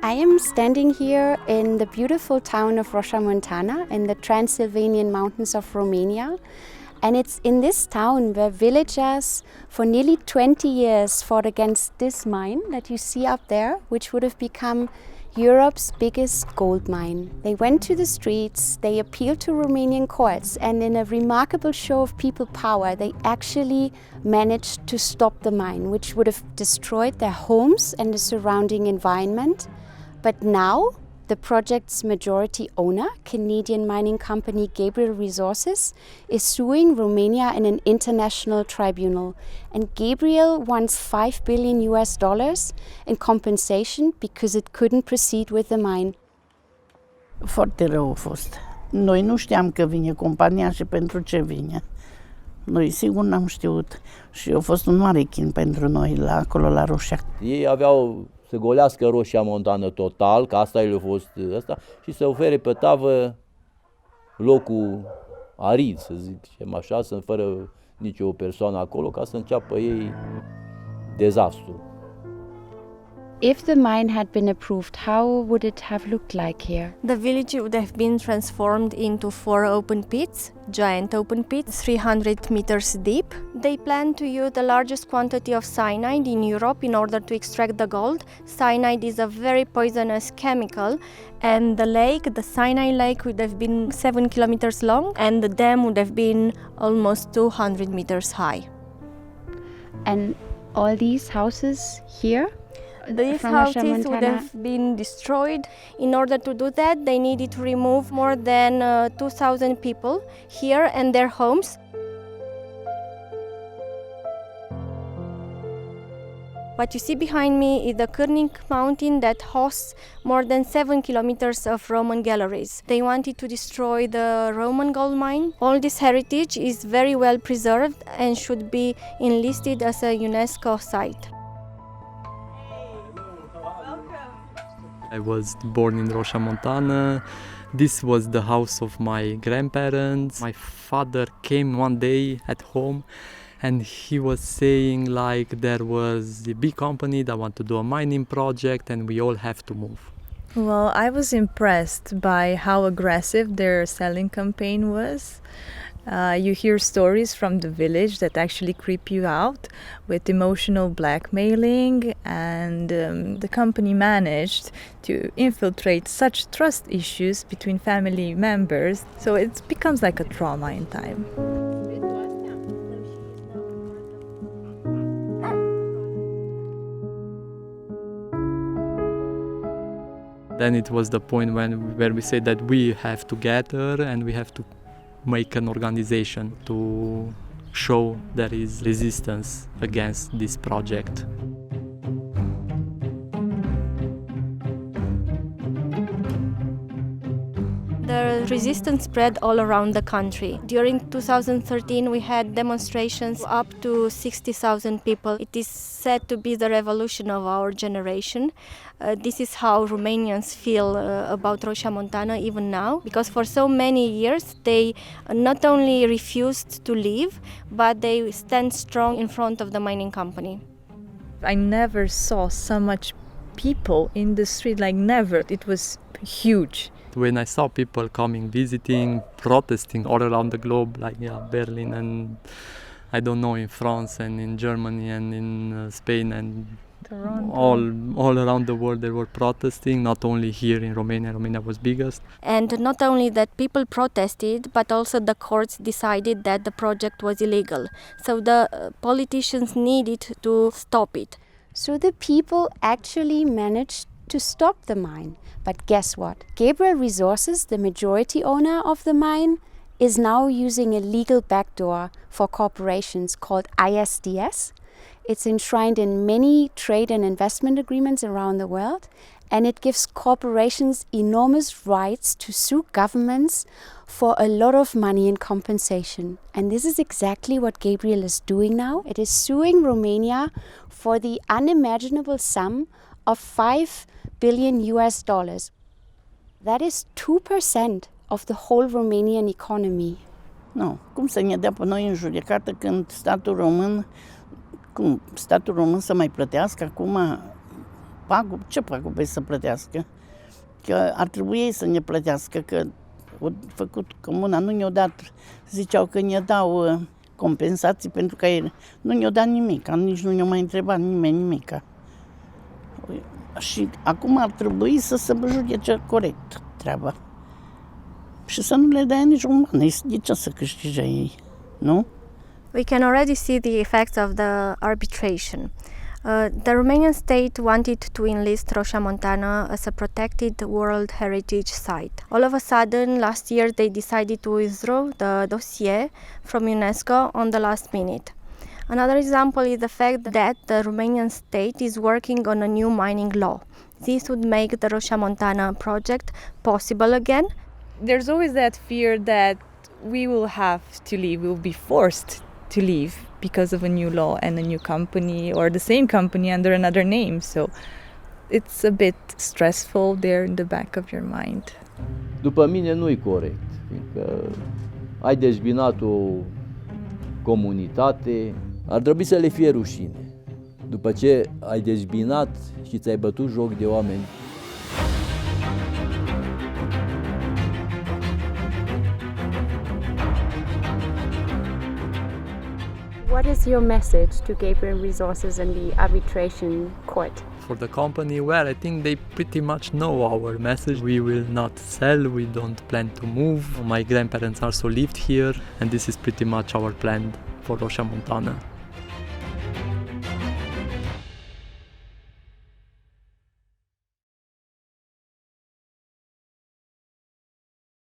I am standing here in the beautiful town of Roșia Montană in the Transylvanian mountains of Romania. And it's in this town where villagers for nearly 20 years fought against this mine that you see up there, which would have become Europe's biggest gold mine. They went to the streets, they appealed to Romanian courts, and in a remarkable show of people power, they actually managed to stop the mine, which would have destroyed their homes and the surrounding environment. But now, the project's majority owner, Canadian mining company Gabriel Resources, is suing Romania in an international tribunal. And Gabriel wants $5 billion in compensation because it couldn't proceed with the mine. Foarte rău a fost. Noi nu știam că vine compania și pentru ce vine. Noi sigur n-am știut și a fost un mare chin pentru noi acolo la Roșia. Ei aveau să golească Roșia Montană total, că asta le-a fost ăsta, și să ofere pe tavă locul arid, să zicem așa, fără nicio persoană acolo, ca să înceapă ei dezastru. If the mine had been approved, how would it have looked like here? The village would have been transformed into 4 open pits, giant open pits, 300 meters deep. They plan to use the largest quantity of cyanide in Europe in order to extract the gold. Cyanide is a very poisonous chemical, and the cyanide lake would have been 7 kilometers long, and the dam would have been almost 200 meters high. And all these houses here? These houses would have been destroyed. In order to do that, they needed to remove more than 2,000 people here and their homes. What you see behind me is the Cârnic mountain that hosts more than 7 kilometers of Roman galleries. They wanted to destroy the Roman gold mine. All this heritage is very well preserved and should be enlisted as a UNESCO site. I was born in Roșia Montană. This was the house of my grandparents. My father came one day at home and he was saying like there was a big company that want to do a mining project and we all have to move. Well, I was impressed by how aggressive their selling campaign was. You hear stories from the village that actually creep you out with emotional blackmailing, and the company managed to infiltrate such trust issues between family members, so it becomes like a trauma in time. Then it was the point where we said that we have to gather and we have to make an organization to show there is resistance against this project. The resistance spread all around the country. During 2013, we had demonstrations up to 60,000 people. It is said to be the revolution of our generation. This is how Romanians feel about Roșia Montană even now, because for so many years they not only refused to leave, but they stand strong in front of the mining company. I never saw so much people in the street, like never. It was huge. When I saw people coming, visiting, protesting all around the globe, like Berlin and I don't know, in France and in Germany and in Spain and all around the world, they were protesting, not only here in Romania. Romania was biggest. And not only that people protested, but also the courts decided that the project was illegal. So the politicians needed to stop it. So the people actually managed to stop the mine. But guess what? Gabriel Resources, the majority owner of the mine, is now using a legal backdoor for corporations called ISDS. It's enshrined in many trade and investment agreements around the world, and it gives corporations enormous rights to sue governments for a lot of money in compensation. And this is exactly what Gabriel is doing now. It is suing Romania for the unimaginable sum of $5 billion. That is 2% of the whole Romanian economy. Nu, cum să ne dea pe noi în judecată când statul român să mai plătească acum ce pagube să plătească? Că ar trebui ei să ne plătească, că au făcut comuna, nu ne-au dat, ziceau că ne dau compensații pentru că nu ne-au dat nimic, nici nu ne-au mai întrebat nimeni nimic. Și acum ar trebui să se judece corect treaba. Și să nu le dea niciun bani, de ce să câștige ei, nu? We can already see the effects of the arbitration. The Romanian state wanted to enlist Roșia Montană as a protected World Heritage Site. All of a sudden, last year they decided to withdraw the dossier from UNESCO on the last minute. Another example is the fact that the Romanian state is working on a new mining law. This would make the Roșia Montană project possible again. There's always that fear that we will have to leave, we will be forced to leave because of a new law and a new company or the same company under another name. So it's a bit stressful there in the back of your mind. După mine nu-i corect, fiindcă ai dezbinat o comunitate, ar trebui să le fie rușine. După ce ai dezbinat și ți-ai bătut joc de oameni. What is your message to Gabriel Resources and the arbitration court? For the company, well, I think they pretty much know our message. We will not sell, we don't plan to move. My grandparents also lived here, and this is pretty much our plan for Roșia Montană.